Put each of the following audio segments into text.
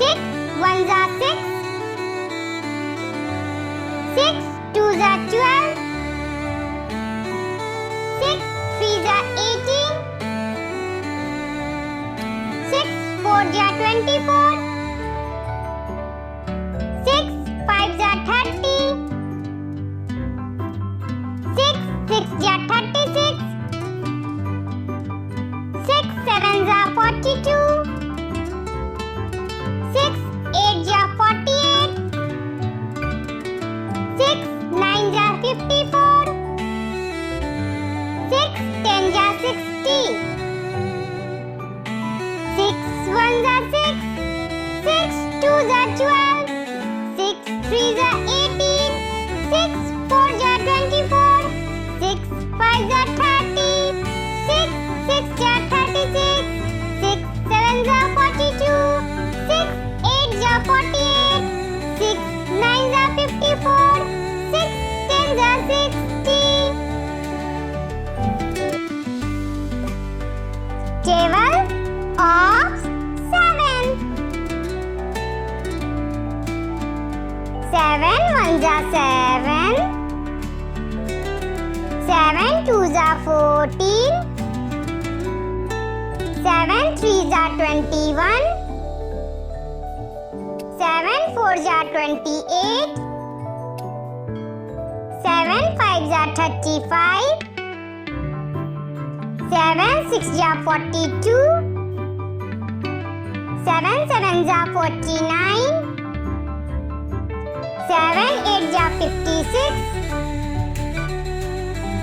6 ones are 6. 6 twos are 12. 6 threes are 18. 6 fours are 24. 6 fives are 30. 6 sixes are 36. 6 sevens are 42. 6 eights are 48. 6 nines are 54. 6 tens are 60. 6 ones are 6. 6 twos are 12. 6 threes are 18. 6 fours are 24. 6 fives are 30. 6 sixes are 36. 6 sevens are 42. 6 eights are 48. 6 nines are 54. 6 tens are 60. Table of 7. 7 ones are 7. 7 twos are 14. 7 threes are 21. 7 fours are 28. 7 fives are 35. 7 sixes are 42. 7 sevens are 49. 7 eights are 56.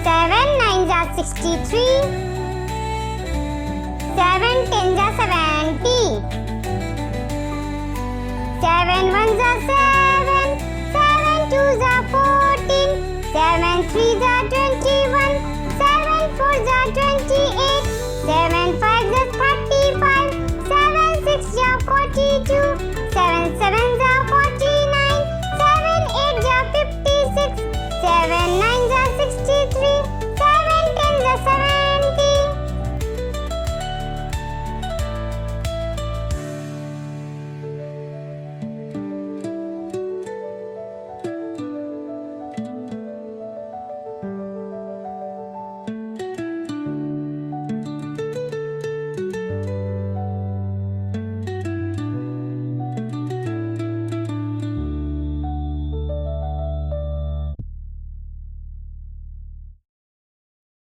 7 nines are 63. 7 tens are 70.